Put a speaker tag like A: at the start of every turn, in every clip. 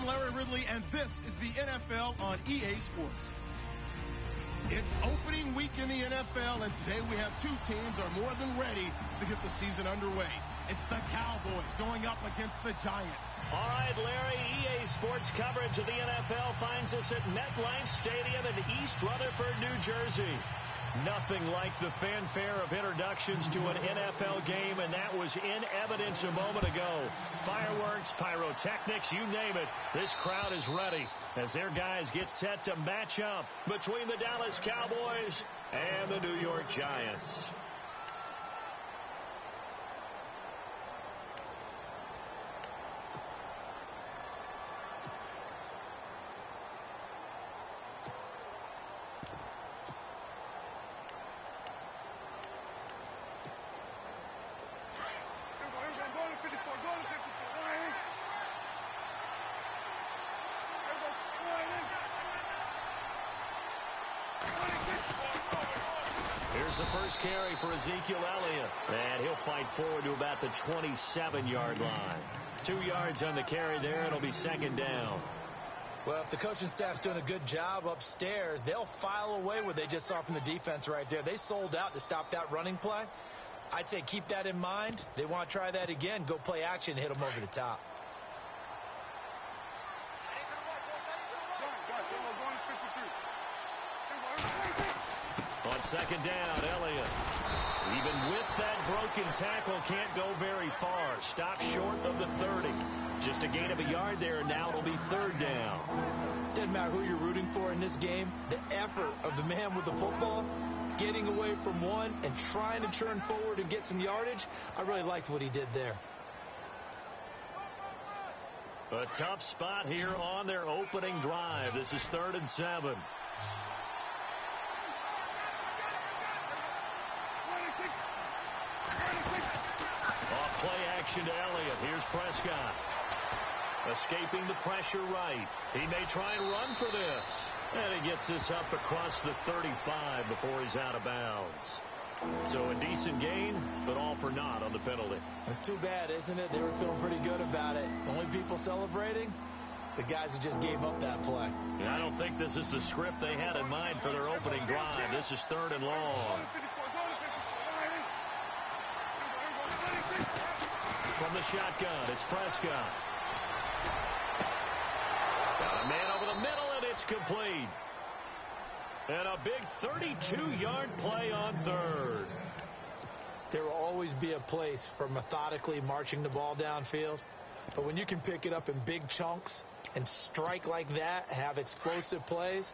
A: I'm Larry Ridley, and this is the NFL on EA Sports. It's opening week in the NFL, and today we have two teams are more than ready to get the season underway. It's the Cowboys going up against the Giants.
B: All right, Larry, EA Sports coverage of the NFL finds us at MetLife Stadium in East Rutherford, New Jersey. Nothing like the fanfare of introductions to an NFL game, and that was in evidence a moment ago. Fireworks, pyrotechnics, you name it. This crowd is ready as their guys get set to match up between the Dallas Cowboys and the New York Giants. Here's the first carry for Ezekiel Elliott, and he'll fight forward to about the 27-yard line. 2 yards on the carry there. It'll be second down.
C: Well, if the coaching staff's doing a good job upstairs, they'll file away what they just saw from the defense right there. They sold out to stop that running play. I'd say keep that in mind. They want to try that again. Go play action, hit them over the top.
B: On second down, Elliott, even with that broken tackle, can't go very far. Stop short of the 30. Just a gain of a yard there, and now it'll be third down.
C: Doesn't matter who you're rooting for in this game. The effort of the man with the football, getting away from one and trying to turn forward and get some yardage, I really liked what he did there.
B: A tough spot here on their opening drive. This is 3rd and 7. Play action to Elliott. Here's Prescott. Escaping the pressure right. He may try and run for this. And he gets this up across the 35 before he's out of bounds. So a decent gain, but all for naught on the penalty.
C: It's too bad, isn't it? They were feeling pretty good about it. Only people celebrating? The guys who just gave up that play.
B: And I don't think this is the script they had in mind for their opening drive. This is 3rd and long. From the shotgun, it's Prescott. Got a man over the middle, and it's complete. And a big 32-yard play on 3rd.
C: There will always be a place for methodically marching the ball downfield. But when you can pick it up in big chunks and strike like that, have explosive plays,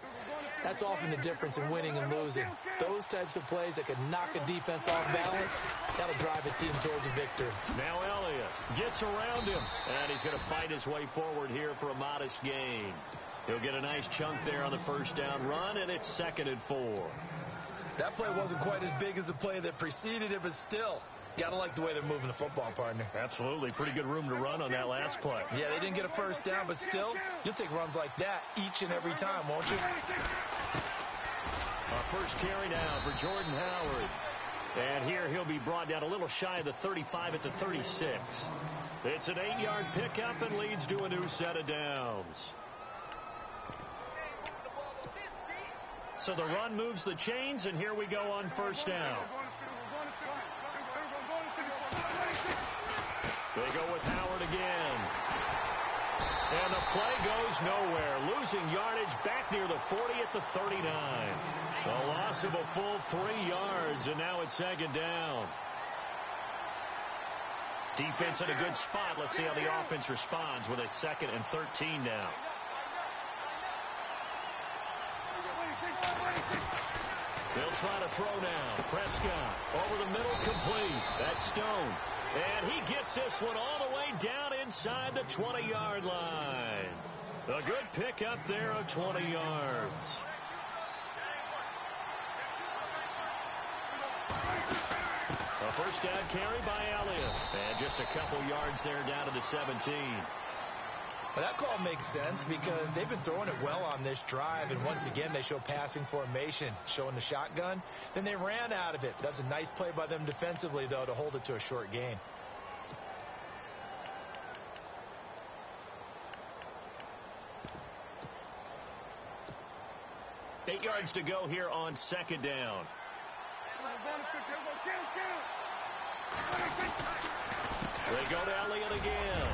C: that's often the difference in winning and losing. Those types of plays that can knock a defense off balance, that'll drive a team towards a victory.
B: Now Elliott gets around him, and he's going to fight his way forward here for a modest gain. He'll get a nice chunk there on the first down run, and it's 2nd and 4.
C: That play wasn't quite as big as the play that preceded it, but still, gotta like the way they're moving the football, partner.
B: Absolutely. Pretty good room to run on that last play.
C: Yeah, they didn't get a first down, but still, you'll take runs like that each and every time, won't you?
B: Our first carry now for Jordan Howard. And here he'll be brought down a little shy of the 35 at the 36. It's an 8-yard pickup and leads to a new set of downs. So the run moves the chains, and here we go on first down. They go with Howard again. And the play goes nowhere. Losing yardage back near the 40 at the 39. A loss of a full 3 yards, and now it's 2nd down. Defense in a good spot. Let's see how the offense responds with a 2nd and 13 now. They'll try to throw now. Prescott over the middle, complete. That's Stone. And he gets this one all the way down inside the 20-yard line. A good pickup there of 20 yards. A first down carry by Elliott. And just a couple yards there down to the 17.
C: Well, that call makes sense because they've been throwing it well on this drive, and once again they show passing formation, showing the shotgun. Then they ran out of it. That's a nice play by them defensively, though, to hold it to a short gain.
B: 8 yards to go here on second down. They go to Elliott again.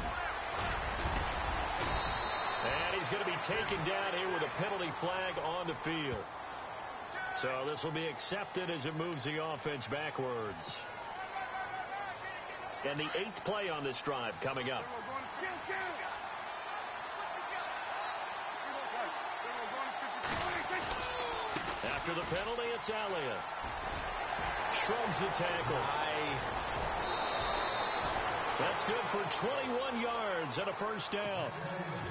B: And he's going to be taken down here with a penalty flag on the field. So this will be accepted as it moves the offense backwards. And the 8th play on this drive coming up. After the penalty, it's Elliott. Shrugs the tackle.
C: Nice.
B: That's good for 21 yards and a first down.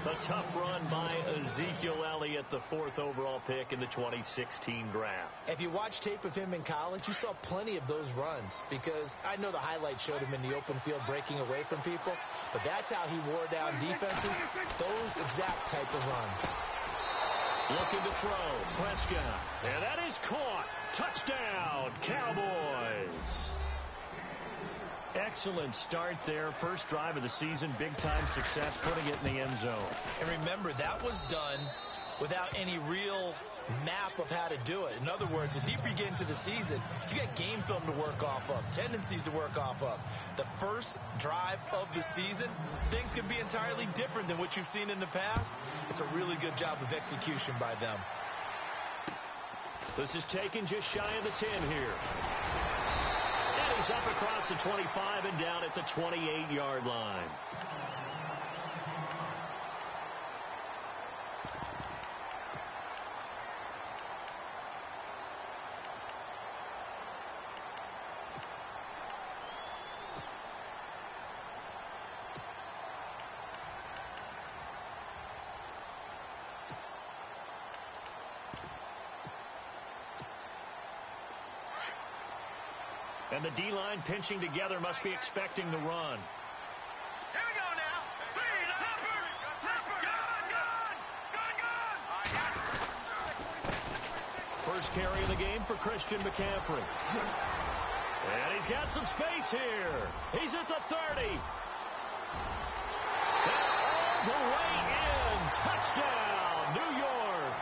B: A tough run by Ezekiel Elliott, the 4th overall pick in the 2016 draft.
C: If you watch tape of him in college, you saw plenty of those runs, because I know the highlights showed him in the open field breaking away from people, but that's how he wore down defenses, those exact type of runs.
B: Looking to throw, Prescott, and that is caught. Touchdown, Cowboys. Excellent start there. First drive of the season, big-time success, putting it in the end zone.
C: And remember, that was done without any real map of how to do it. In other words, the deeper you get into the season, you got game film to work off of, tendencies to work off of. The first drive of the season, things can be entirely different than what you've seen in the past. It's a really good job of execution by them.
B: This is taken just shy of the 10 here. And he's up across the 25 and down at the 28-yard line. And the D-line pinching together, must be expecting the run.
D: Here we go now.
B: First carry of the game for Christian McCaffrey. And he's got some space here. He's at the 30. And all the way in. Touchdown, New York.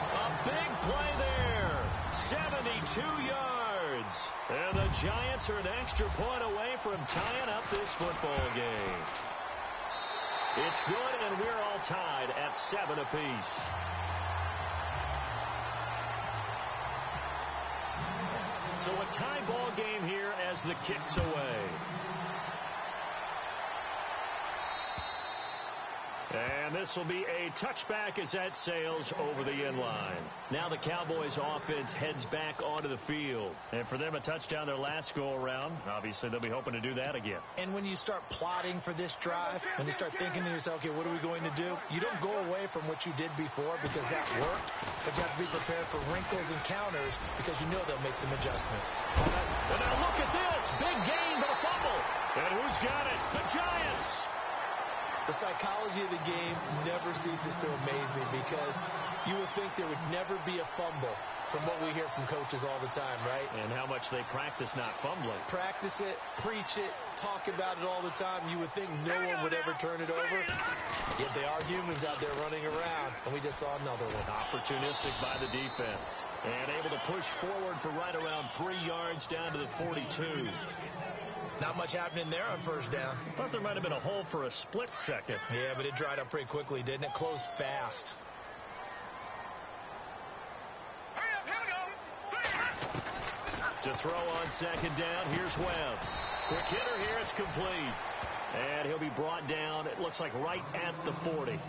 B: A big play there. 72 yards. And the Giants are an extra point away from tying up this football game. It's good, and we're all tied at 7 apiece. So a tie ball game here as the kick's away. And this will be a touchback as that sails over the end line. Now the Cowboys offense heads back onto the field. And for them, a touchdown their last go-around. Obviously, they'll be hoping to do that again.
C: And when you start plotting for this drive, when you start thinking to yourself, okay, what are we going to do? You don't go away from what you did before because that worked, but you have to be prepared for wrinkles and counters because you know they'll make some adjustments.
B: And now look at this. Big gain, but a fumble. And who's got it? The Giants.
C: The psychology of the game never ceases to amaze me because you would think there would never be a fumble from what we hear from coaches all the time, right?
B: And how much they practice not fumbling.
C: Practice it, preach it, talk about it all the time. You would think no one would ever turn it over. Yet they are humans out there running around, and we just saw another one.
B: Opportunistic by the defense. And able to push forward for right around 3 yards down to the 42.
C: Not much happening there on first down.
B: Thought there might have been a hole for a split second.
C: Yeah, but it dried up pretty quickly, didn't it? Closed fast.
B: To throw on second down, here's Webb. Quick hitter here, it's complete. And he'll be brought down, it looks like right at the 40.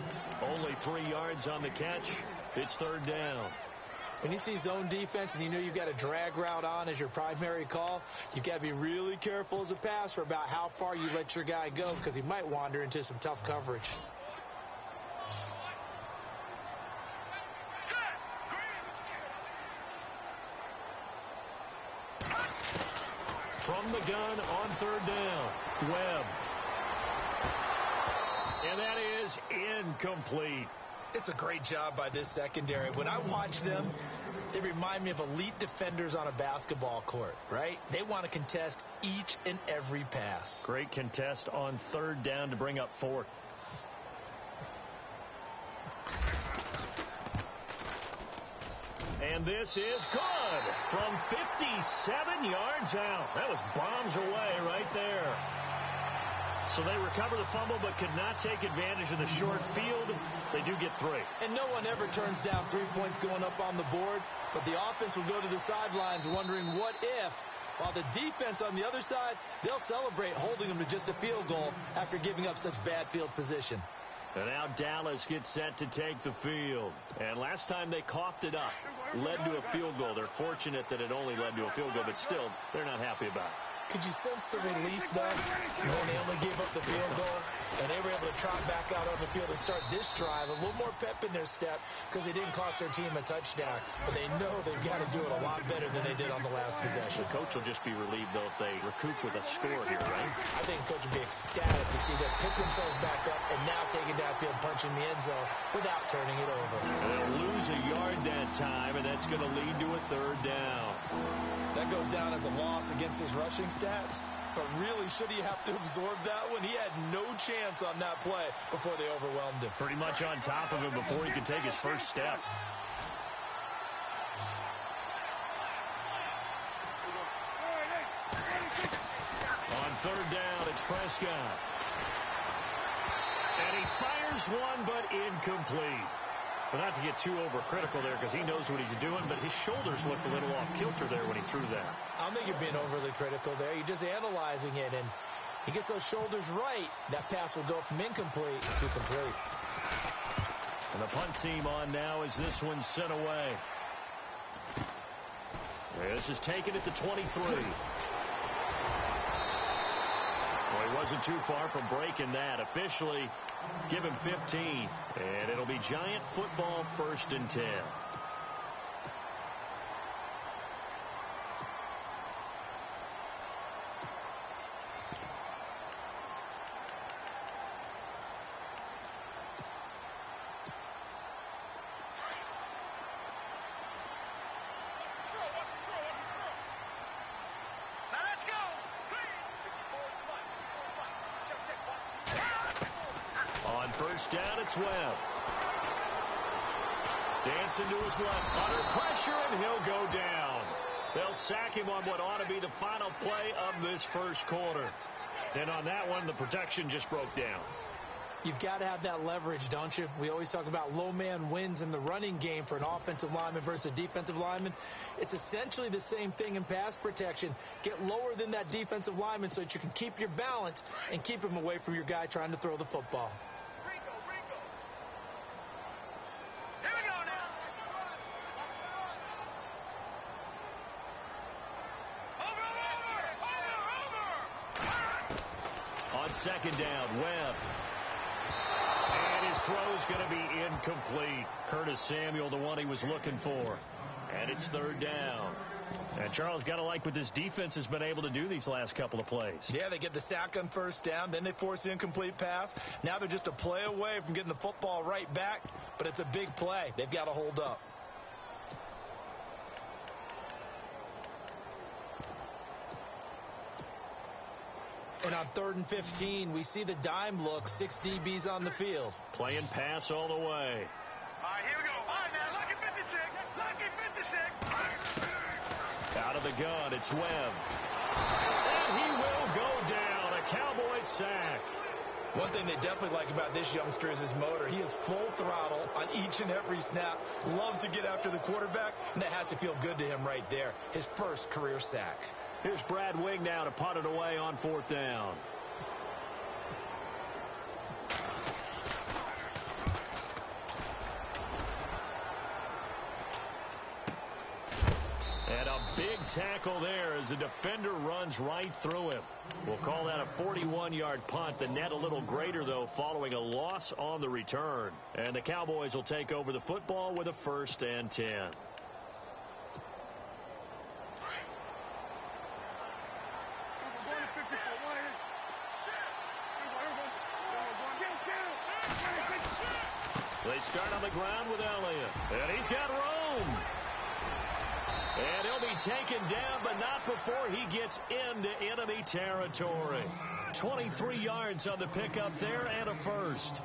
B: Only 3 yards on the catch. It's third down.
C: When you see zone defense and you know you've got a drag route on as your primary call, you've got to be really careful as a passer about how far you let your guy go because he might wander into some tough coverage.
B: From the gun on third down, Webb. And that is incomplete.
C: It's a great job by this secondary. When I watch them, they remind me of elite defenders on a basketball court, right? They want to contest each and every pass.
B: Great contest on third down to bring up fourth. And this is good from 57 yards out. That was bombs away right there. So they recover the fumble but could not take advantage of the short field. They do get 3.
C: And no one ever turns down 3 points going up on the board, but the offense will go to the sidelines wondering what if, while the defense on the other side, they'll celebrate holding them to just a field goal after giving up such bad field position.
B: And now Dallas gets set to take the field. And last time they coughed it up, led to a field goal. They're fortunate that it only led to a field goal, but still, they're not happy about it.
C: Could you sense the relief, though, when they only gave up the field goal and they were able to trot back out on the field and start this drive? A little more pep in their step because they didn't cost their team a touchdown. But they know they've got to do it a lot better than they did on the last possession.
B: The coach will just be relieved, though, if they recoup with a score here, right?
C: I think the coach will be ecstatic to see them pick themselves back up and now take it downfield, punching the end zone without turning it over.
B: They'll lose a yard that time, and that's going to lead to a 3rd down.
C: That goes down as a loss against his rushing stats, but really, should he have to absorb that one? He had no chance on that play before they overwhelmed him.
B: Pretty much on top of him before he could take his first step. On 3rd down, it's Prescott. And he fires one, but incomplete. But not to get too overcritical there because he knows what he's doing, but his shoulders looked a little off kilter there when he threw that.
C: I don't think you're being overly critical there. You're just analyzing it, and he gets those shoulders right. That pass will go from incomplete to complete.
B: And the punt team on now as this one's sent away. This is taken at the 23. Well, he wasn't too far from breaking that. Officially, give him 15. And it'll be Giant football 1st and 10. On 1st down, it's Webb. Dancing to his left, under pressure, and he'll go down. They'll sack him on what ought to be the final play of this 1st quarter. And on that one, the protection just broke down.
C: You've got to have that leverage, don't you? We always talk about low man wins in the running game for an offensive lineman versus a defensive lineman. It's essentially the same thing in pass protection. Get lower than that defensive lineman so that you can keep your balance and keep him away from your guy trying to throw the football.
B: On 2nd down, Webb. And his throw's going to be incomplete. Curtis Samuel, the one he was looking for. And it's 3rd down. And Charles, got to like what this defense has been able to do these last couple of plays.
C: Yeah, they get the sack on 1st down, then they force the incomplete pass. Now they're just a play away from getting the football right back, but it's a big play. They've got to hold up. And on 3rd and 15, we see the dime look, 6 DBs on the field.
B: Playing pass all the way.
D: All right, here we go. All right, now, lucky 56. Lucky 56.
B: Out of the gun, it's Webb. And he will go down. A Cowboy sack.
C: One thing they definitely like about this youngster is his motor. He is full throttle on each and every snap. Loves to get after the quarterback, and that has to feel good to him right there. His first career sack.
B: Here's Brad Wing now to punt it away on 4th down. And a big tackle there as the defender runs right through him. We'll call that a 41-yard punt. The net a little greater, though, following a loss on the return. And the Cowboys will take over the football with a 1st and 10. They start on the ground with Elliott. And he's got room. And he'll be taken down, but not before he gets into enemy territory. 23 yards on the pickup there and a 1st.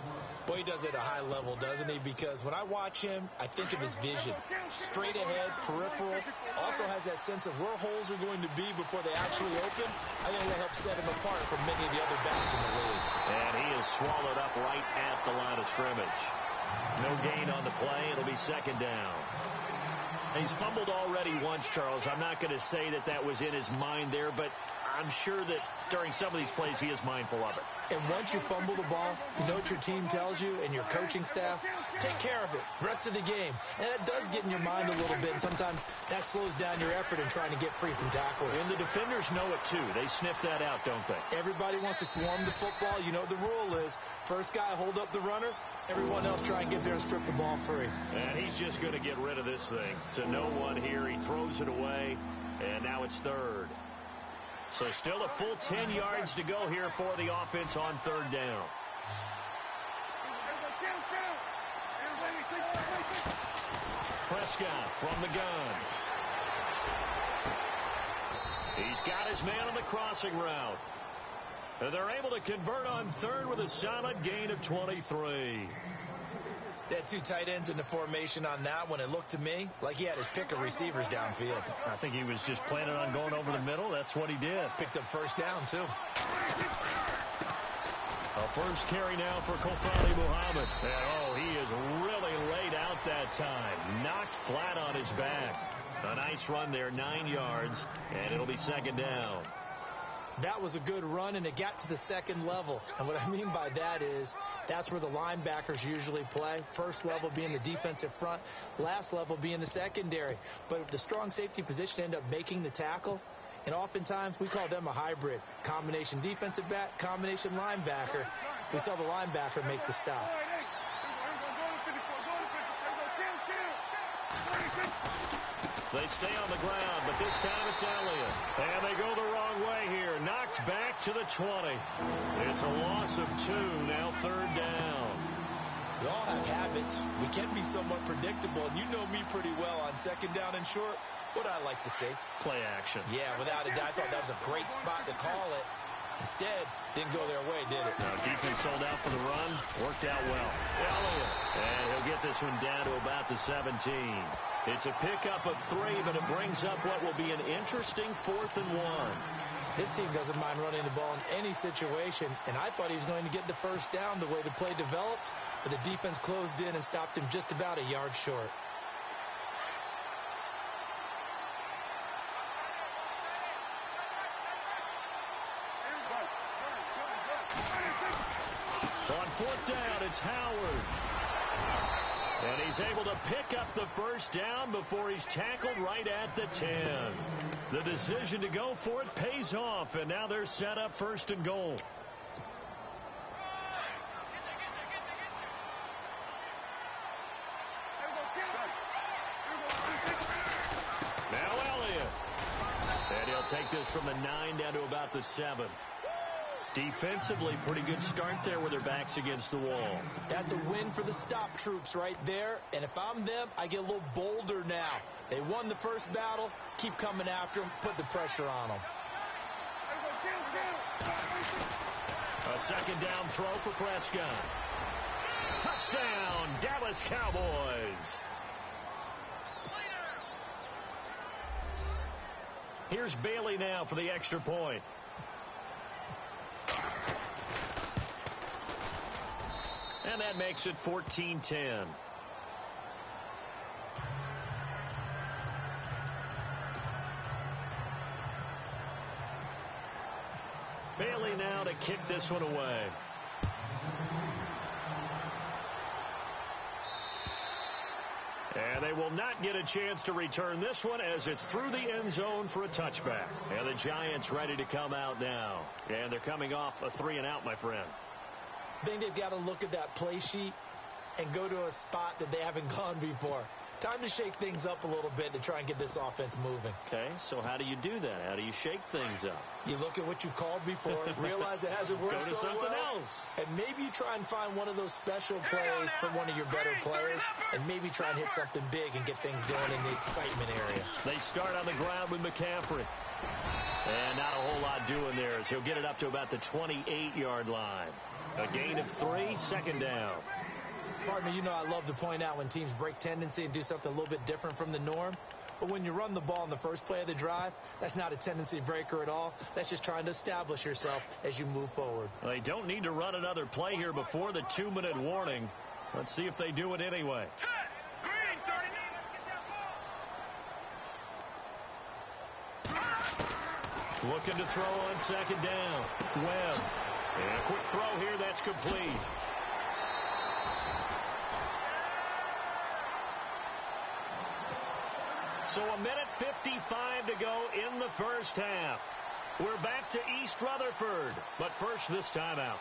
C: Well, he does it at a high level, doesn't he? Because when I watch him, I think of his vision. Straight ahead, peripheral. Also has that sense of where holes are going to be before they actually open. I think that helps set him apart from many of the other backs in the league.
B: And he is swallowed up right at the line of scrimmage. No gain on the play. It'll be second down. He's fumbled already once, Charles. I'm not going to say that that was in his mind there, but I'm sure that during some of these plays he is mindful of it.
C: And once you fumble the ball, you know what your team tells you and your coaching staff? Take care of it. Rest of the game. And that does get in your mind a little bit, and sometimes that slows down your effort in trying to get free from tackles.
B: And the defenders know it, too. They sniff that out, don't they?
C: Everybody wants to swarm the football. You know what the rule is. First guy hold up the runner. Everyone else try and get there and strip the ball free.
B: And he's just going to get rid of this thing. To no one here. He throws it away, and now it's third. So still a full 10 yards to go here for the offense on third down. Prescott from the gun. He's got his man on the crossing route. And they're able to convert on third with a solid gain of 23.
C: They had two tight ends in the formation on that one. It looked to me like he had his pick of receivers downfield.
B: I think he was just planning on going over the middle. That's what he did.
C: Picked up first down, too.
B: A first carry now for Kofali Muhammad. And, he is really laid out that time. Knocked flat on his back. A nice run there, 9 yards, and it'll be second down.
C: That was a good run, and it got to the second level. And what I mean by that is that's where the linebackers usually play. First level being the defensive front, last level being the secondary. But the strong safety position ended up making the tackle, and oftentimes we call them a hybrid. Combination defensive back, combination linebacker. We saw the linebacker make the stop.
B: They stay on the ground, but this time it's Elliott. And they go the wrong way here. Knocked back to the 20. It's a loss of 2, now third down.
C: We all have habits. We can be somewhat predictable, and you know me pretty well on second down and short. What I like to see?
B: Play action.
C: Yeah, without a doubt. I thought that was a great spot to call it. Instead, didn't go their way, did it?
B: No, defense sold out for the run. Worked out well. Elliott. And he'll get this one down to about the 17. It's a pickup of 3, but it brings up what will be an interesting 4th and 1.
C: This team doesn't mind running the ball in any situation, and I thought he was going to get the first down the way the play developed, but the defense closed in and stopped him just about a yard short.
B: On 4th down, it's Howard. And he's able to pick up the first down before he's tackled right at the 10. The decision to go for it pays off, and now they're set up 1st and goal. Now Elliott. And he'll take this from the 9 down to about the 7. Defensively, pretty good start there with their backs against the wall.
C: That's a win for the stop troops right there. And if I'm them, I get a little bolder now. They won the first battle. Keep coming after them. Put the pressure on them.
B: A second down throw for Prescott. Touchdown, Dallas Cowboys. Here's Bailey now for the extra point. And that makes it 14-10. Bailey now to kick this one away. And they will not get a chance to return this one as it's through the end zone for a touchback. And the Giants ready to come out now. And they're coming off a 3-and-out, my friend.
C: I think they've got to look at that play sheet and go to a spot that they haven't gone before. Time to shake things up a little bit to try and get this offense moving.
B: Okay, so how do you do that? How do you shake things up?
C: You look at what you've called before, realize it hasn't worked
B: Go to
C: so
B: something
C: well,
B: else.
C: and maybe you try and find one of those special plays from one of your better players, and maybe try and hit something big and get things going in the excitement area.
B: They start on the ground with McCaffrey. And not a whole lot doing there as he'll get it up to about the 28-yard line. A gain of 3, second down.
C: Pardon me, you know I love to point out when teams break tendency and do something a little bit different from the norm. But when you run the ball in the first play of the drive, that's not a tendency breaker at all. That's just trying to establish yourself as you move forward.
B: Well, they don't need to run another play here before the 2-minute warning. Let's see if they do it anyway. Looking to throw on second down. Webb. And a quick throw here that's complete. So 1:55 to go in the first half. We're back to East Rutherford, but first this timeout.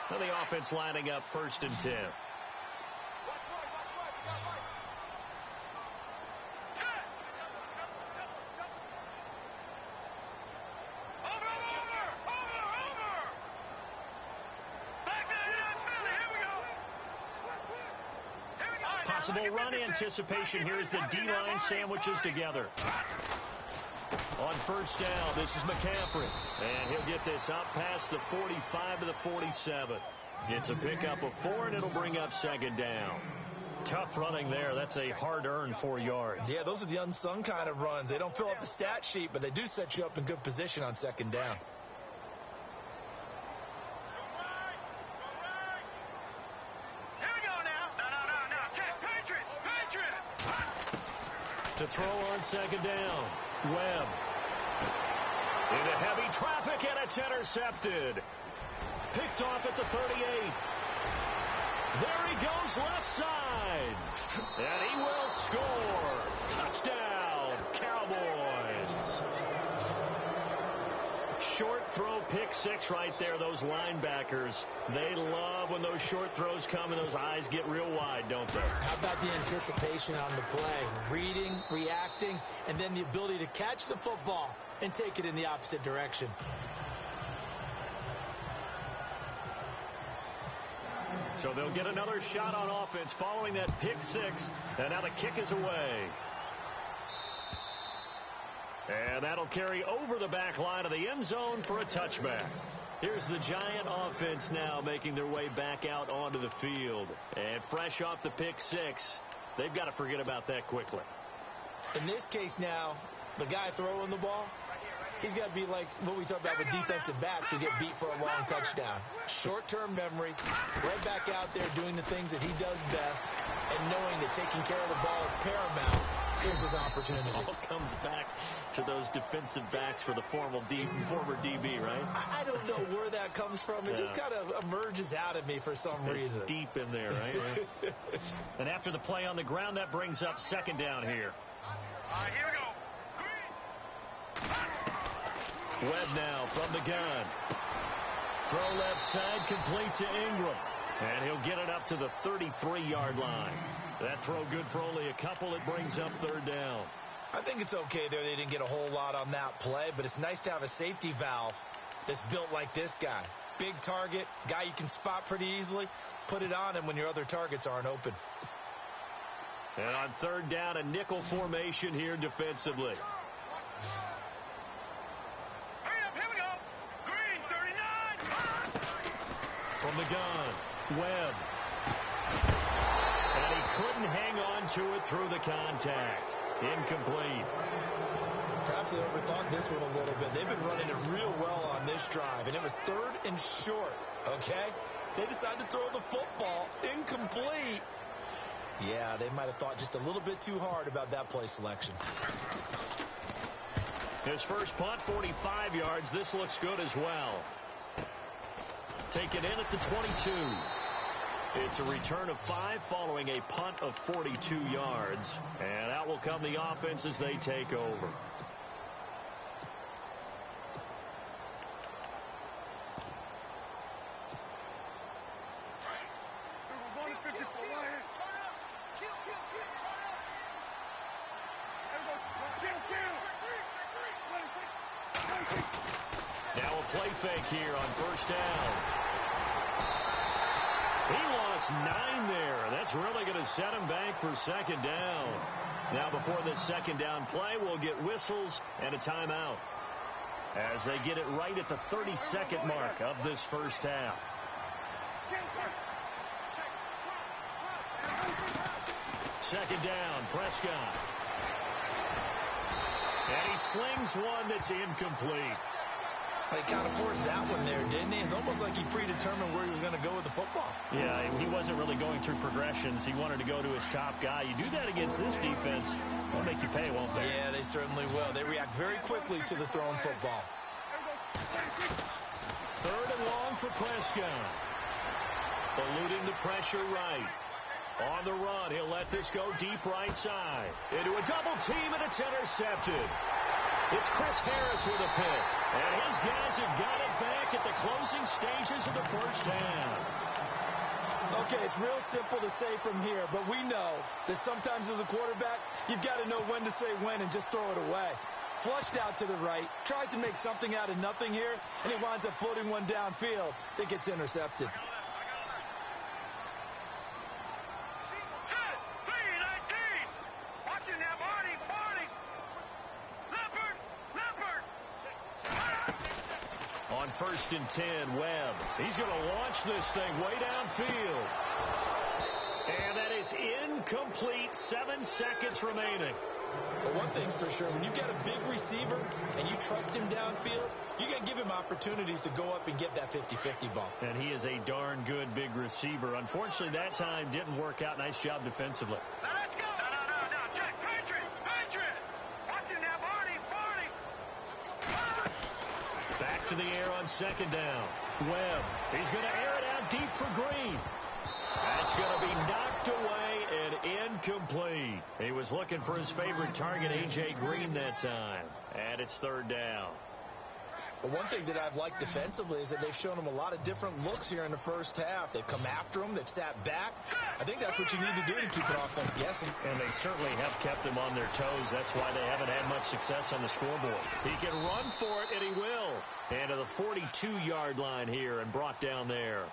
B: So the offense lining up 1st and 10. Possible run anticipation here as the D-line sandwiches together. On 1st down, this is McCaffrey. And he'll get this out past the 45 to the 47. It's a pickup of 4, and it'll bring up 2nd down. Tough running there. That's a hard-earned 4 yards.
C: Yeah, those are the unsung kind of runs. They don't fill up the stat sheet, but they do set you up in good position on 2nd down.
B: To throw on 2nd down. Webb. Into heavy traffic, and it's intercepted. Picked off at the 38. There he goes left side. And he will score. Touchdown, Cowboys. Short throw, pick 6 right there. Those linebackers, they love when those short throws come and those eyes get real wide, don't they?
C: How about the anticipation on the play? Reading, reacting, and then the ability to catch the football and take it in the opposite direction.
B: So they'll get another shot on offense following that pick 6. And now the kick is away. And that'll carry over the back line of the end zone for a touchback. Here's the Giant offense now making their way back out onto the field. And fresh off the pick 6, they've got to forget about that quickly.
C: In this case now, the guy throwing the ball, he's got to be like what we talk about with defensive backs who get beat for a long touchdown. Short-term memory, right back out there doing the things that he does best, and knowing that taking care of the ball is paramount. Here's his opportunity.
B: All comes back to those defensive backs for the former DB, right?
C: I don't know where that comes from. It just kind of emerges out of me for some reason.
B: It's deep in there, right? And after the play on the ground, that brings up 2nd down here.
D: All right, here we go.
B: Webb now from the gun. Throw left side, complete to Ingram. And he'll get it up to the 33-yard line. That throw good for only a couple. It brings up 3rd down.
C: I think it's okay there. They didn't get a whole lot on that play, but it's nice to have a safety valve that's built like this guy. Big target, guy you can spot pretty easily. Put it on him when your other targets aren't open.
B: And on 3rd down, a nickel formation here defensively.
D: Here we go. Green, 39.
B: From the gun, Webb. And he couldn't hang on to it through the contact. Incomplete.
C: Perhaps they overthought this one a little bit. They've been running it real well on this drive, and it was 3rd and short, okay? They decided to throw the football incomplete. Yeah, they might have thought just a little bit too hard about that play selection.
B: His first punt, 45 yards. This looks good as well. Taken in at the 22. It's a return of 5 following a punt of 42 yards. And out will come the offense as they take over. Now a play fake here on 1st down. He lost That's 9 there. That's really going to set him back for second down. Now, before this second down play, we'll get whistles and a timeout as they get it right at the 30-second mark of this first half. Second down, Prescott. And he slings one that's incomplete.
C: He kind of forced that one there, didn't he? It's almost like he predetermined where he was going to go with the football.
B: Yeah, he wasn't really going through progressions. He wanted to go to his top guy. You do that against this defense, they'll make you pay, won't they?
C: Yeah, they certainly will. They react very quickly to the thrown football.
B: Third and long for Prescott. Eluding the pressure right. On the run, he'll let this go deep right side. Into a double team, and it's intercepted. It's Chris Harris with a pick. And his guys have got it back at the closing stages of the first half.
C: Okay, it's real simple to say from here, but we know that sometimes as a quarterback, you've got to know when to say when and just throw it away. Flushed out to the right, tries to make something out of nothing here, and he winds up floating one downfield that gets intercepted.
B: On 1st and 10, Webb. He's going to launch this thing way downfield. And that is incomplete. 7 seconds remaining.
C: Well, one thing's for sure. When you've got a big receiver and you trust him downfield, you got to give him opportunities to go up and get that 50-50 ball.
B: And he is a darn good big receiver. Unfortunately, that time didn't work out. Nice job defensively.
D: Let's go. No. Check. Patriot. Watching now, Barney.
B: Back to the air on second down. Webb. He's going to air it out deep for Green. That's going to be knocked away and incomplete. He was looking for his favorite target, A.J. Green, that time. And it's third down.
C: Well, one thing that I've liked defensively is that they've shown him a lot of different looks here in the first half. They've come after him. They've sat back. I think that's what you need to do to keep an offense guessing.
B: And they certainly have kept them on their toes. That's why they haven't had much success on the scoreboard. He can run for it, and he will. And to the 42-yard line here and brought down there.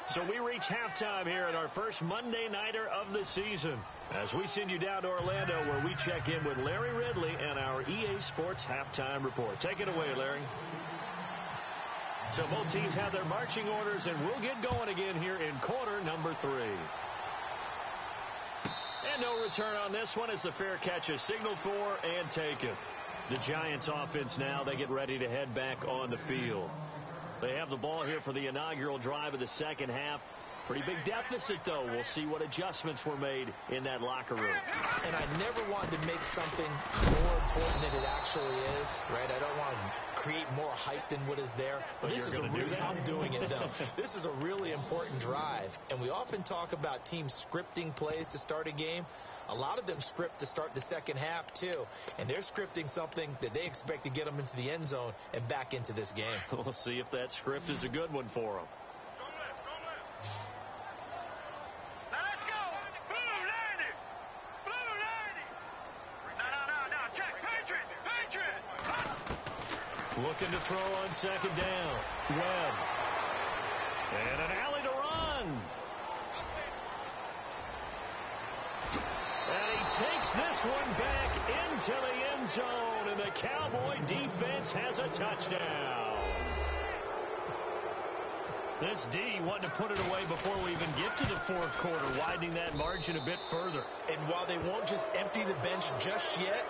B: So we reach halftime here at our first Monday Nighter of the season as we send you down to Orlando where we check in with Larry Ridley and our EA Sports Halftime Report. Take it away, Larry. So both teams have their marching orders, and we'll get going again here in quarter number 3. And no return on this one as the fair catch is signaled for and taken. The Giants offense now, they get ready to head back on the field. They have the ball here for the inaugural drive of the second half. Pretty big deficit, though. We'll see what adjustments were made in that locker room.
C: And I never wanted to make something more important than it actually is, right? I don't want to create more hype than what is there.
B: But this is a really,
C: I'm doing it, though. This is a really important drive. And we often talk about teams scripting plays to start a game. A lot of them script to start the second half, too. And they're scripting something that they expect to get them into the end zone and back into this game.
B: We'll see if that script is a good one for them.
D: Let's go. Blue 90. No. Check. Patriot.
B: Looking to throw on second down. Webb. And an alley to run. And he takes this one back into the end zone, and the Cowboy defense has a touchdown. This D wanted to put it away before we even get to the fourth quarter, widening that margin a bit further.
C: And while they won't just empty the bench just yet,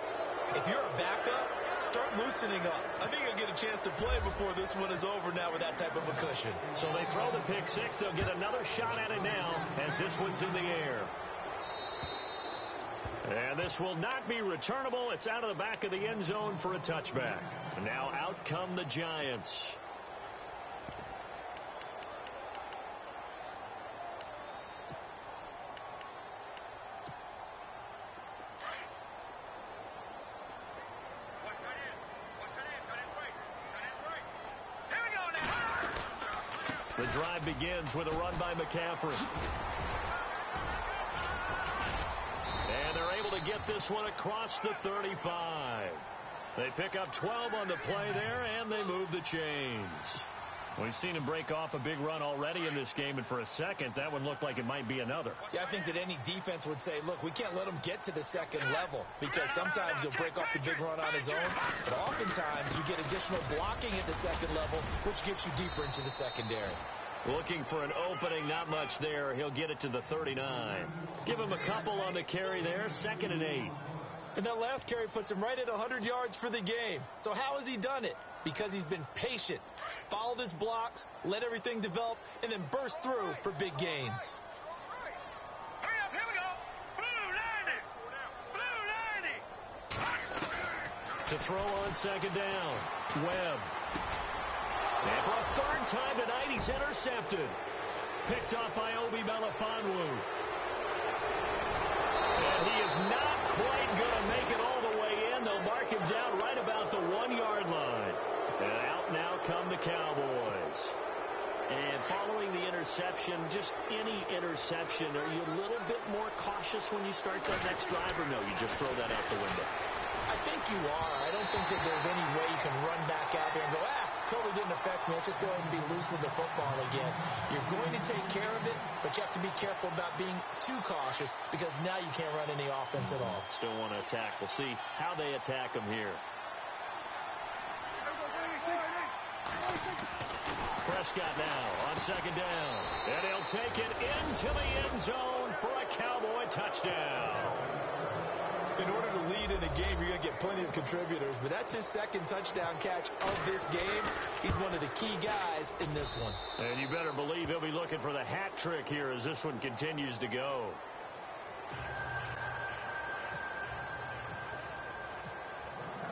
C: if you're a backup, start loosening up. I think you'll get a chance to play before this one is over now with that type of a cushion.
B: So they throw the pick six. They'll get another shot at it now as this one's in the air. And this will not be returnable. It's out of the back of the end zone for a touchback. And now out come the Giants. The drive begins with a run by McCaffrey. And they're able to get this one across the 35. They pick up 12 on the play there, and they move the chains. We've seen him break off a big run already in this game, and for a second, that one looked like it might be another.
C: Yeah, I think that any defense would say, look, we can't let him get to the second level, because sometimes he'll break off the big run on his own, but oftentimes you get additional blocking at the second level, which gets you deeper into the secondary.
B: Looking for an opening, not much there. He'll get it to the 39. Give him a couple on the carry there, 2nd and 8.
C: And that last carry puts him right at 100 yards for the game. So how has he done it? Because he's been patient, followed his blocks, let everything develop, and then burst through for big gains.
D: Hurry up, here we go. Blue 90.
B: To throw on 2nd down, Webb. And for a 3rd time tonight, he's intercepted. Picked up by Obi Melifonwu. And he is not quite going to make it all the way in. They'll mark him down right about the 1-yard line. And out now come the Cowboys. And following the interception, just any interception, are you a little bit more cautious when you start that next drive, or no, you just throw that out the window?
C: I think you are. I don't think that there's any way you can run back out there and go, totally didn't affect me. Let's just go ahead and be loose with the football again. You're going to take care of it, but you have to be careful about being too cautious, because now you can't run any offense at all.
B: Still want to attack. We'll see how they attack him here. Prescott now on 2nd down. And he'll take it into the end zone for a Cowboy touchdown.
C: In order to lead in a game, you're going to get plenty of contributors, but that's his 2nd touchdown catch of this game. He's one of the key guys in this one.
B: And you better believe he'll be looking for the hat trick here as this one continues to go.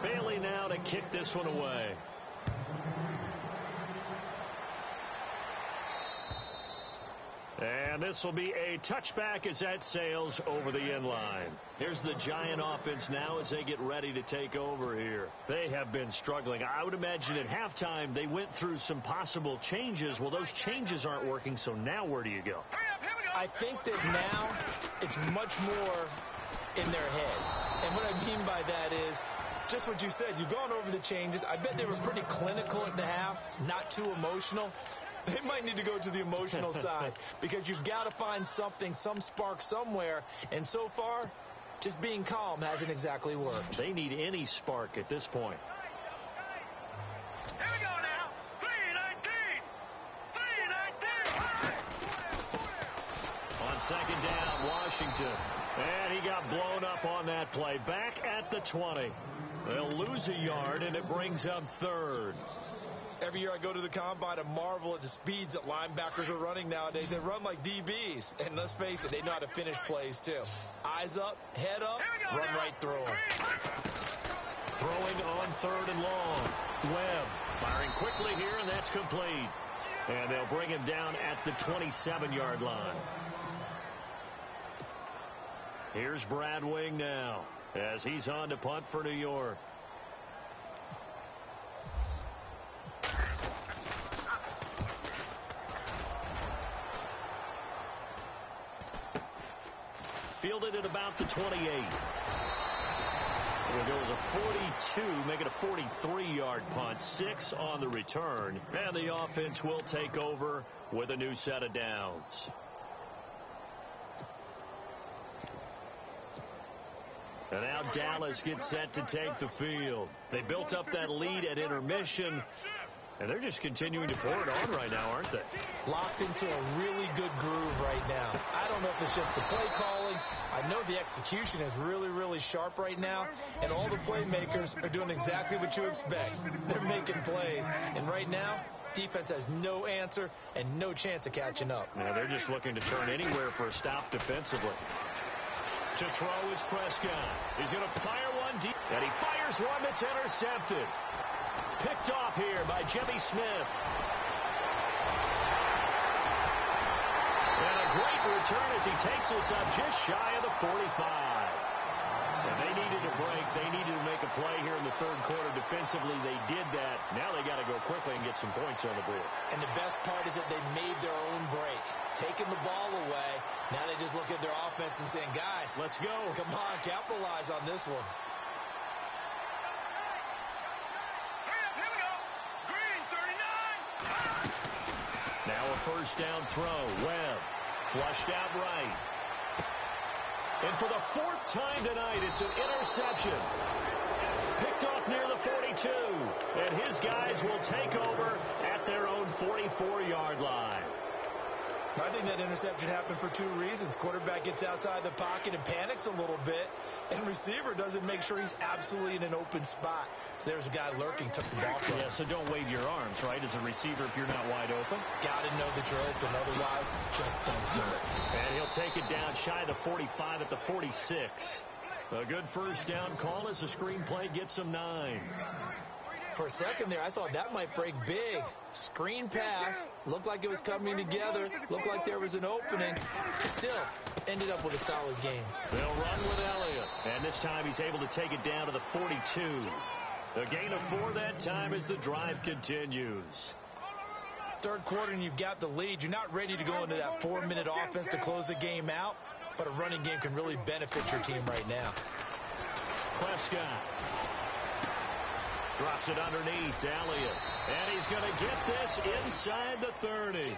B: Bailey now to kick this one away. And this will be a touchback as that sails over the end line. Here's the Giant offense now as they get ready to take over here. They have been struggling. I would imagine at halftime they went through some possible changes. Well, those changes aren't working, so now where do you go?
C: I think that now it's much more in their head. And what I mean by that is just what you said. You've gone over the changes. I bet they were pretty clinical at the half, not too emotional. They might need to go to the emotional side, because you've got to find something, some spark somewhere. And so far, just being calm hasn't exactly worked.
B: They need any spark at this point.
D: Here we go now. 3-19.
B: On 2nd down, Washington. And he got blown up on that play. Back at the 20. They'll lose a yard, and it brings up 3rd.
C: Every year I go to the combine, I marvel at the speeds that linebackers are running nowadays. They run like DBs. And let's face it, they know how to finish plays too. Eyes up, head up, run right through them.
B: Throwing on 3rd and long. Webb firing quickly here, and that's complete. And they'll bring him down at the 27-yard line. Here's Brad Wing now as he's on to punt for New York. Fielded at about the 28. There goes a 42, make it a 43-yard punt. 6 on the return. And the offense will take over with a new set of downs. And now Dallas gets set to take the field. They built up that lead at intermission, and they're just continuing to pour it on right now, aren't they?
C: Locked into a really good groove right now. I don't know if it's just the play calling. I know the execution is really, really sharp right now, and all the playmakers are doing exactly what you expect. They're making plays, and right now, defense has no answer and no chance of catching up.
B: Now they're just looking to turn anywhere for a stop defensively. To throw is Prescott. He's going to fire one deep, and he fires one that's intercepted. Picked off here by Jimmy Smith. And a great return as he takes us up just shy of the 45. And they needed a break. They needed to make a play here in the 3rd quarter. Defensively, they did that. Now they got to go quickly and get some points on the board.
C: And the best part is that they made their own break. Taking the ball away. Now they just look at their offense and saying, guys,
B: let's go.
C: Come on, capitalize on this one.
D: Here we go. Green 39.
B: first down throw. Webb flushed out right. And for the fourth time tonight, it's an interception. Picked off near the 42. And his guys will take over at their own 44-yard line.
C: I think that interception happened for two reasons. Quarterback gets outside the pocket and panics a little bit, and receiver doesn't make sure he's absolutely in an open spot. So there's a guy lurking, took the ball from him.
B: Yeah, so don't wave your arms, right, as a receiver if you're not wide open.
C: Got to know that you're open. Otherwise, just don't do it.
B: And he'll take it down shy of the 45 at the 46. A good first down call as the screen play gets him 9.
C: For a second there, I thought that might break big. Screen pass. Looked like it was coming together. Looked like there was an opening. Still, ended up with a solid game.
B: They'll run with Elliott. And this time he's able to take it down to the 42. A gain of 4 that time as the drive continues.
C: Third quarter and you've got the lead. You're not ready to go into that 4-minute offense to close the game out. But a running game can really benefit your team right now.
B: Prescott drops it underneath to Elliott. And he's going to get this inside the 30.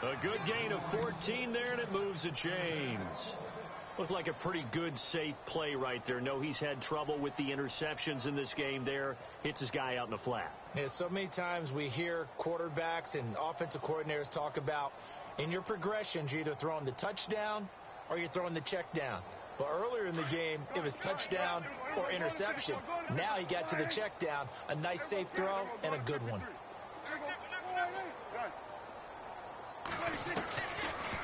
B: A good gain of 14 there, and it moves the chains. Looked like a pretty good, safe play right there. No, he's had trouble with the interceptions in this game there. Hits his guy out in the flat.
C: Yeah, so many times we hear quarterbacks and offensive coordinators talk about in your progressions, you're either throwing the touchdown or you're throwing the check down. But earlier in the game, it was touchdown or interception. Now he got to the check down, a nice safe throw, and a good one.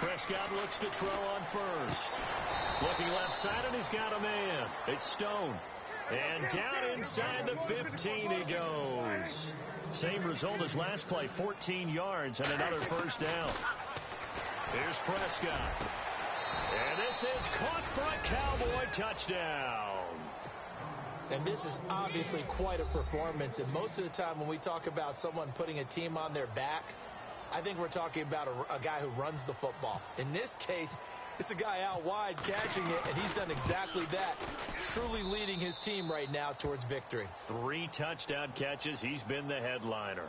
B: Prescott looks to throw on first. Looking left side, and he's got a man. It's Stone. And down inside the 15 he goes. Same result as last play, 14 yards and another first down. Here's Prescott. And this is caught for a Cowboy touchdown.
C: And this is obviously quite a performance. And most of the time when we talk about someone putting a team on their back, I think we're talking about a guy who runs the football. In this case, it's a guy out wide catching it, and he's done exactly that, truly leading his team right now towards victory.
B: 3 touchdown catches. He's been the headliner.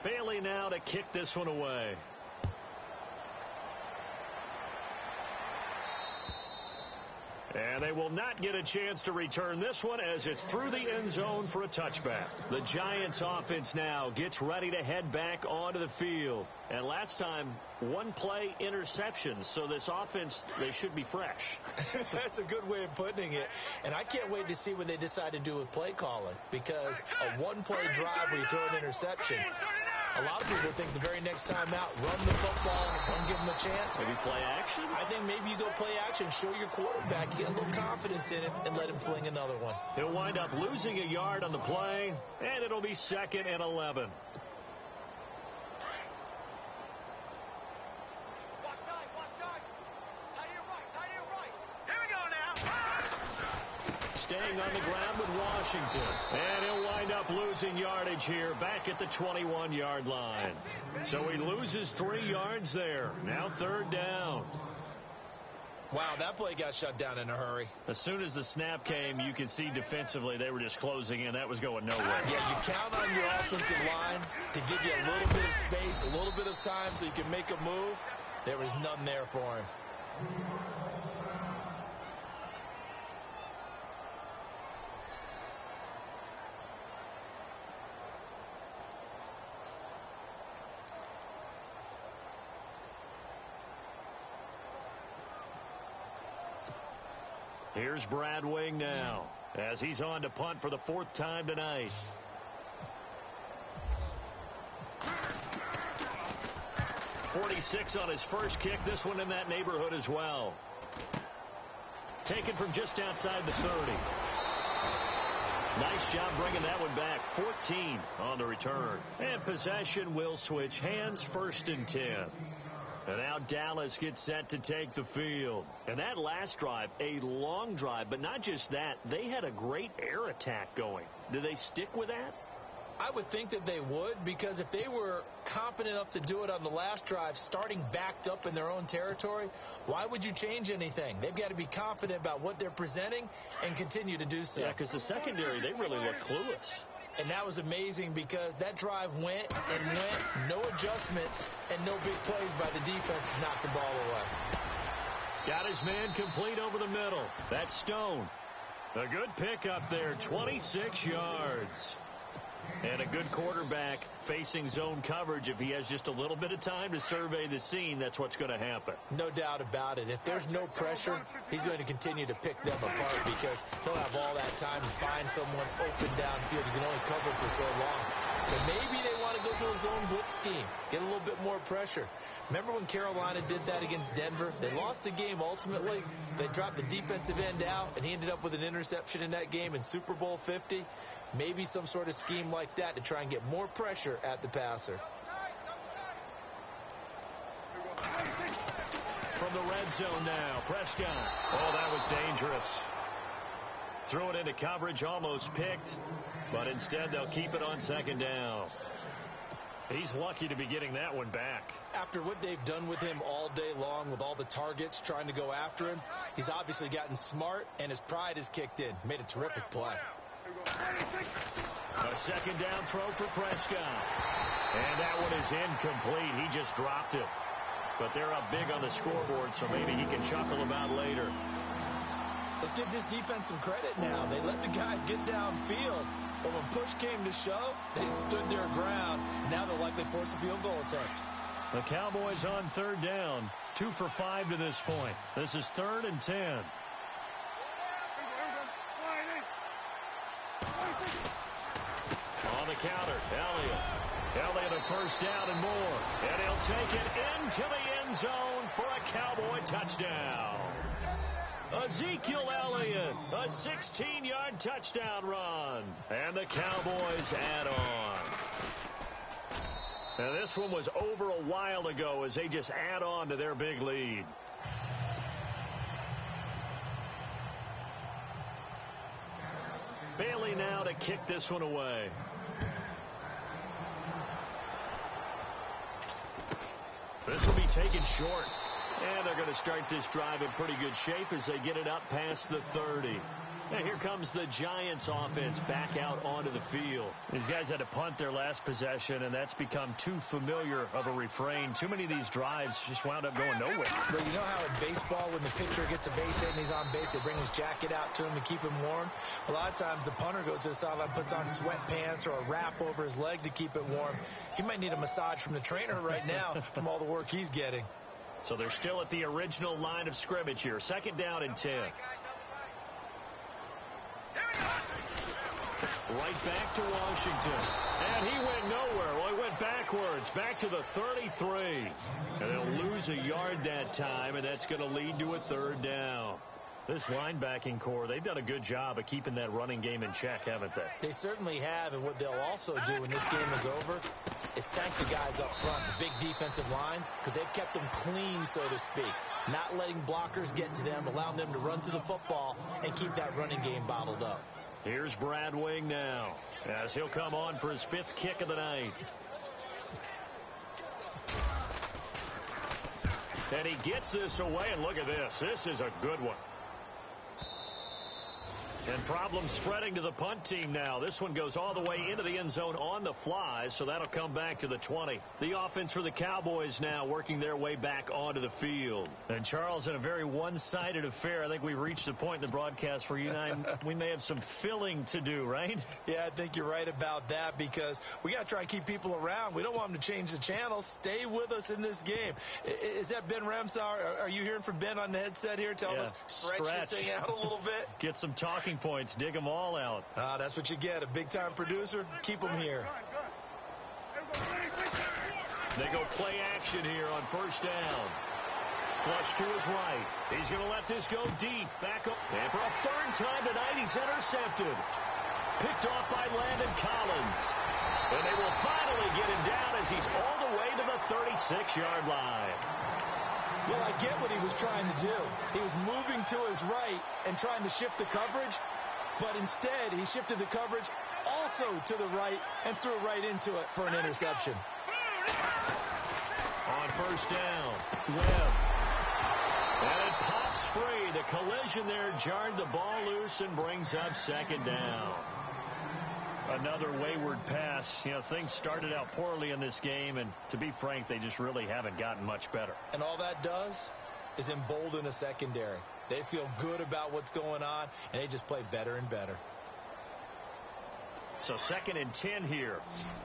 B: Bailey now to kick this one away. And they will not get a chance to return this one as it's through the end zone for a touchback. The Giants offense now gets ready to head back onto the field. And last time, 1-play interceptions. So this offense, they should be fresh.
C: That's a good way of putting it. And I can't wait to see what they decide to do with play calling. Because a 1-play drive where you throw an interception, a lot of people think the very next time out, run the football, don't give them a chance.
B: Maybe play action?
C: I think maybe you go play action, show your quarterback, get a little confidence in it, and let him fling another one.
B: He'll wind up losing a yard on the play, and it'll be 2nd and 11. Staying on the ground with Washington. And he'll wind up losing yardage here back at the 21-yard line. So he loses 3 yards there. Now 3rd down.
C: Wow, that play got shut down in a hurry.
B: As soon as the snap came, you could see defensively they were just closing in. That was going nowhere.
C: Yeah, you count on your offensive line to give you a little bit of space, a little bit of time so you can make a move. There was none there for him.
B: Here's Brad Wing now as he's on to punt for the 4th time tonight. .46 on his first kick. This one in that neighborhood as well. Taken from just outside the 30. Nice job bringing that one back. 14 on the return. And possession will switch hands, 1st and 10. And now Dallas gets set to take the field. And that last drive, a long drive, but not just that, they had a great air attack going. Do they stick with that?
C: I would think that they would, because if they were confident enough to do it on the last drive, starting backed up in their own territory, why would you change anything? They've got to be confident about what they're presenting and continue to do so.
B: Yeah, because the secondary, they really look clueless.
C: And that was amazing because that drive went and went, no adjustments, and no big plays by the defense to knock the ball away.
B: Got his man complete over the middle. That's Stone. A good pickup there, 26 yards. And a good quarterback facing zone coverage. If he has just a little bit of time to survey the scene, that's what's going to happen.
C: No doubt about it. If there's no pressure, he's going to continue to pick them apart because he'll have all that time to find someone open downfield. He can only cover for so long. So maybe they want to go to a zone blitz scheme, get a little bit more pressure. Remember when Carolina did that against Denver? They lost the game ultimately. They dropped the defensive end out, and he ended up with an interception in that game in Super Bowl 50. Maybe some sort of scheme like that to try and get more pressure at the passer.
B: From the red zone now, Prescott. Oh, that was dangerous. Threw it into coverage, almost picked, but instead they'll keep it on second down. He's lucky to be getting that one back.
C: After what they've done with him all day long with all the targets trying to go after him, he's obviously gotten smart and his pride has kicked in. Made a terrific play.
B: A second down throw for Prescott. And that one is incomplete. He just dropped it. But they're up big on the scoreboard, so maybe he can chuckle about later.
C: Let's give this defense some credit now. They let the guys get downfield, but when push came to shove, they stood their ground. Now they'll likely force a field goal attempt.
B: The Cowboys on third down, 2 for 5 to this point. This is 3rd and 10. On the counter, Elliott a first down and more. And he'll take it into the end zone for a Cowboy touchdown. Ezekiel Elliott, a 16-yard touchdown run. And the Cowboys add on. Now this one was over a while ago as they just add on to their big lead. Bailey now to kick this one away. This will be taken short. And they're going to start this drive in pretty good shape as they get it up past the 30. And here comes the Giants offense back out onto the field. These guys had to punt their last possession, and that's become too familiar of a refrain. Too many of these drives just wound up going nowhere.
C: Well, you know how in baseball, when the pitcher gets a base hit and he's on base, they bring his jacket out to him to keep him warm? A lot of times the punter goes to the sideline, puts on sweatpants or a wrap over his leg to keep it warm. He might need a massage from the trainer right now from all the work he's getting.
B: So they're still at the original line of scrimmage here. 2nd down and 10. Right back to Washington. And he went nowhere. Well, he went backwards. Back to the 33. And they'll lose a yard that time, and that's going to lead to a 3rd down. This linebacking core, they've done a good job of keeping that running game in check, haven't they?
C: They certainly have, and what they'll also do when this game is over is thank the guys up front, the big defensive line, because they've kept them clean, so to speak. Not letting blockers get to them, allowing them to run to the football and keep that running game bottled up.
B: Here's Brad Wing now, as he'll come on for his 5th kick of the night. And he gets this away, and look at this. This is a good one. And problems spreading to the punt team now. This one goes all the way into the end zone on the fly, so that'll come back to the 20. The offense for the Cowboys now working their way back onto the field. And Charles, in a very one-sided affair, I think we've reached the point in the broadcast where you and I, we may have some filling to do, right?
C: Yeah, I think you're right about that because we got to try and keep people around. We don't want them to change the channel. Stay with us in this game. Is that Ben Ramsauer? Are you hearing from Ben on the headset here? Tell us, stretch this thing out a little bit.
B: Get some talking points. Dig them all out.
C: That's what you get. A big-time producer. Keep them here.
B: They go play action here on 1st down. Flush to his right. He's going to let this go deep. Back up. And for a 3rd time tonight, he's intercepted. Picked off by Landon Collins. And they will finally get him down as he's all the way to the 36-yard line.
C: Well, I get what he was trying to do. He was moving to his right and trying to shift the coverage, but instead he shifted the coverage also to the right and threw right into it for an interception.
B: On first down, Webb. And it pops free. The collision there jarred the ball loose and brings up second down. Another wayward pass. You know, things started out poorly in this game, and to be frank, they just really haven't gotten much better.
C: And all that does is embolden a secondary. They feel good about what's going on, and they just play better and better.
B: So 2nd and 10 here.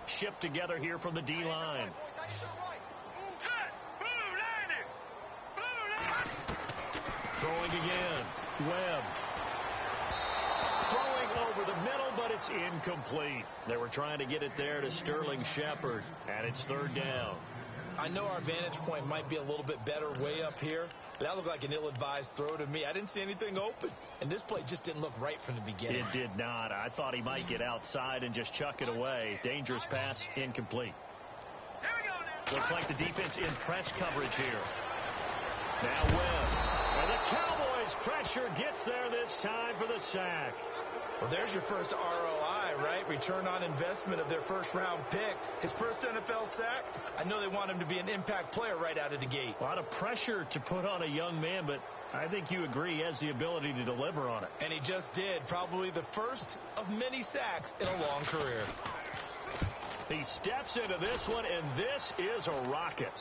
B: Shift together here from the D-line. Throwing again. Webb. Throwing over the middle, but it's incomplete. They were trying to get it there to Sterling Shepard, and it's 3rd down.
C: I know our vantage point might be a little bit better way up here, but that looked like an ill-advised throw to me. I didn't see anything open, and this play just didn't look right from the beginning.
B: It did not. I thought he might get outside and just chuck it away. Dangerous pass, incomplete. Looks like the defense in press coverage here. Now Webb. And the Cowboys' pressure gets there this time for the sack.
C: Well, there's your first ROI, right? Return on investment of their first-round pick. His first NFL sack, I know they want him to be an impact player right out of the gate.
B: A lot of pressure to put on a young man, but I think you agree he has the ability to deliver on it.
C: And he just did. Probably the first of many sacks in a long career.
B: He steps into this one, and this is a rocket.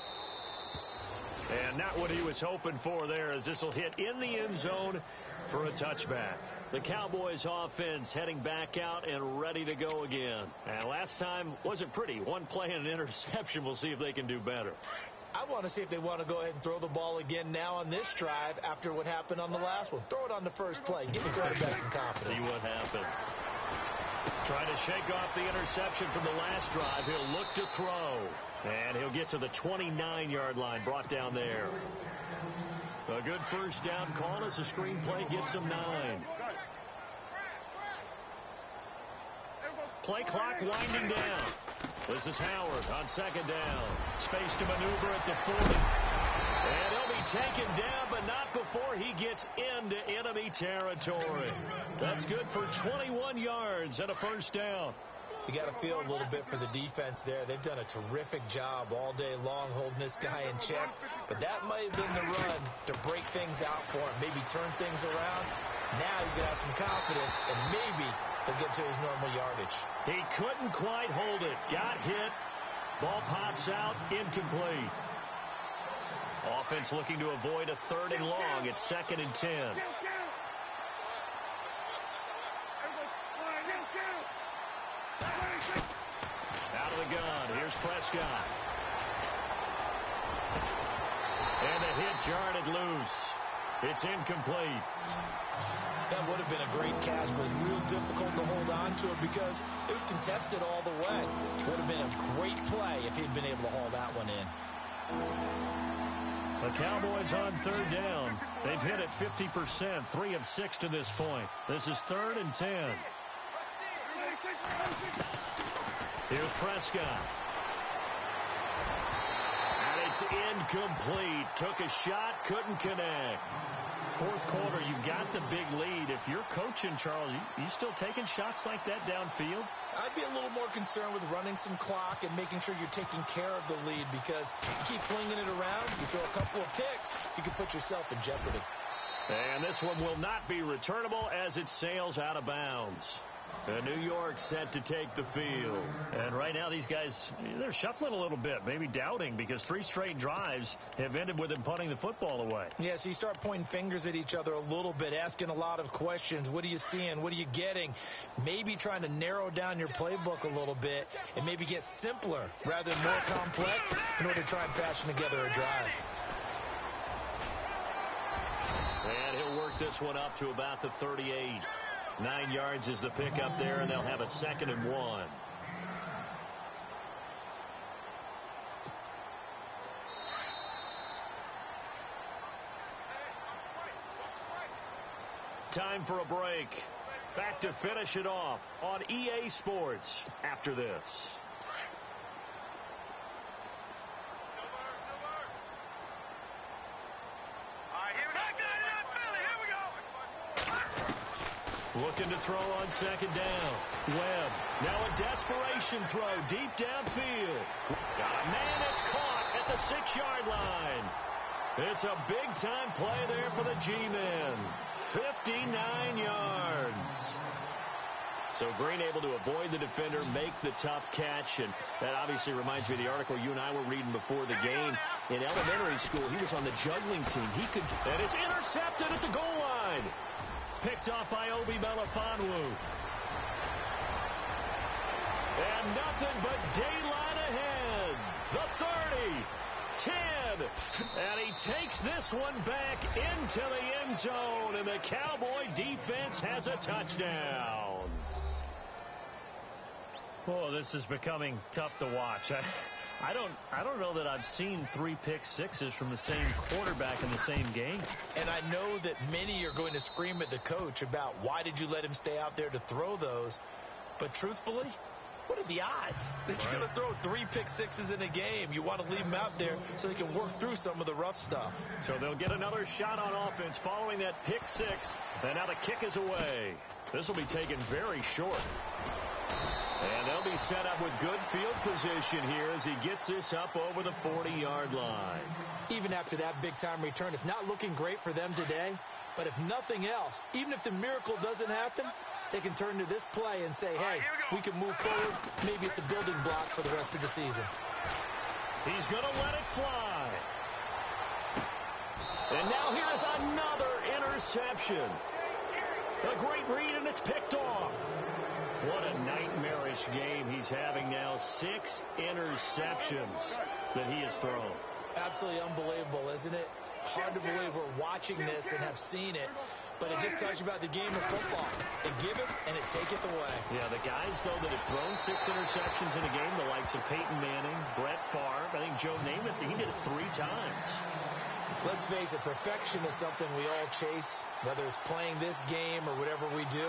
B: And not what he was hoping for there, as this will hit in the end zone for a touchback. The Cowboys offense heading back out and ready to go again. And last time wasn't pretty. One play and an interception. We'll see if they can do better.
C: I want to see if they want to go ahead and throw the ball again now on this drive after what happened on the last one. Throw it on the first play. Give the quarterback some confidence.
B: See what happens. Trying to shake off the interception from the last drive. He'll look to throw. And he'll get to the 29-yard line, brought down there. A good first down call as the screenplay gets him 9. Play clock winding down. This is Howard on 2nd down. Space to maneuver at the 40. And he'll be taken down, but not before he gets into enemy territory. That's good for 21 yards and a first down.
C: You got to feel a little bit for the defense there. They've done a terrific job all day long holding this guy in check. But that might have been the run to break things out for him, maybe turn things around. Now he's going to have some confidence, and maybe he'll get to his normal yardage.
B: He couldn't quite hold it. Got hit. Ball pops out. Incomplete. Offense looking to avoid a 3rd and long. It's 2nd and 10. Out of the gun. Here's Prescott. And the hit jarred it loose. It's incomplete.
C: That would have been a great catch, but real difficult to hold on to it because it was contested all the way. Would have been a great play if he'd been able to haul that one in.
B: The Cowboys on 3rd down. They've hit it 50%, 3 of 6 to this point. This is 3rd and 10. Here's Prescott. And it's incomplete. Took a shot, couldn't connect. 4th quarter, you got the big lead. If you're coaching, Charles, you still taking shots like that downfield?
C: I'd be a little more concerned with running some clock and making sure you're taking care of the lead, because you keep flinging it around, you throw a couple of picks, you can put yourself in jeopardy.
B: And this one will not be returnable as it sails out of bounds. New York set to take the field. And right now these guys, they're shuffling a little bit, maybe doubting, because 3 straight drives have ended with them punting the football away.
C: Yeah, so you start pointing fingers at each other a little bit, asking a lot of questions. What are you seeing? What are you getting? Maybe trying to narrow down your playbook a little bit and maybe get simpler rather than more complex in order to try and fashion together a drive.
B: And he'll work this one up to about the 38. 9 yards is the pickup there, and they'll have a 2nd and 1. Time for a break. Back to finish it off on EA Sports after this. Looking to throw on second down. Webb, now a desperation throw deep downfield. Got a man that's caught at the 6-yard line. It's a big-time play there for the G-men. 59 yards. So Green able to avoid the defender, make the tough catch, and that obviously reminds me of the article you and I were reading before the game. In elementary school, he was on the juggling team. And it's intercepted at the goal line. Picked off by Obi Melifonwu. And nothing but daylight ahead. The 30, 10. And he takes this one back into the end zone. And the Cowboy defense has a touchdown. Oh, this is becoming tough to watch. I don't know that I've seen 3 pick sixes from the same quarterback in the same game.
C: And I know that many are going to scream at the coach about why did you let him stay out there to throw those. But truthfully, what are the odds that you're going to throw 3 pick sixes in a game? You want to leave them out there so they can work through some of the rough stuff.
B: So they'll get another shot on offense following that pick 6. And now the kick is away. This will be taken very short. And they'll be set up with good field position here as he gets this up over the 40-yard line.
C: Even after that big-time return, it's not looking great for them today. But if nothing else, even if the miracle doesn't happen, they can turn to this play and say, hey, we can move forward. Maybe it's a building block for the rest of the season.
B: He's going to let it fly. And now here's another interception. A great read, and it's picked off. What a nightmarish game he's having now. 6 interceptions that he has thrown.
C: Absolutely unbelievable, isn't it? Hard to believe we're watching this and have seen it. But it just tells you about the game of football. They give it, and it taketh away.
B: Yeah, the guys, though, that have thrown 6 interceptions in a game, the likes of Peyton Manning, Brett Favre, I think Joe Namath, he did it 3 times.
C: Let's face it, perfection is something we all chase, whether it's playing this game or whatever we do.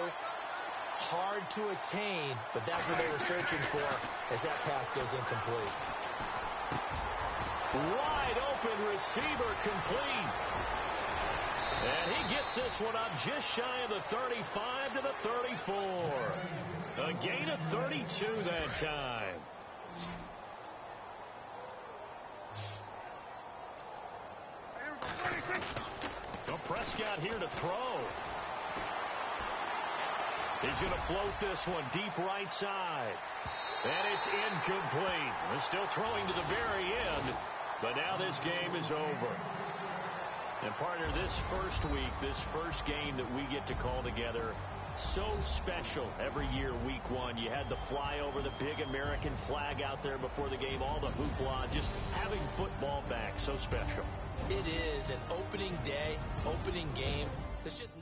C: Hard to attain, but that's what they were searching for as that pass goes incomplete.
B: Wide open receiver complete. And he gets this one up just shy of the 35 to the 34. A gain of 32 that time. So Prescott here to throw. He's going to float this one deep right side. And it's incomplete. He's still throwing to the very end. But now this game is over. And partner, this first week, this first game that we get to call together, so special every year, week 1. You had the flyover, the big American flag out there before the game, all the hoopla, just having football back, so special.
C: It is an opening day, opening game. There's just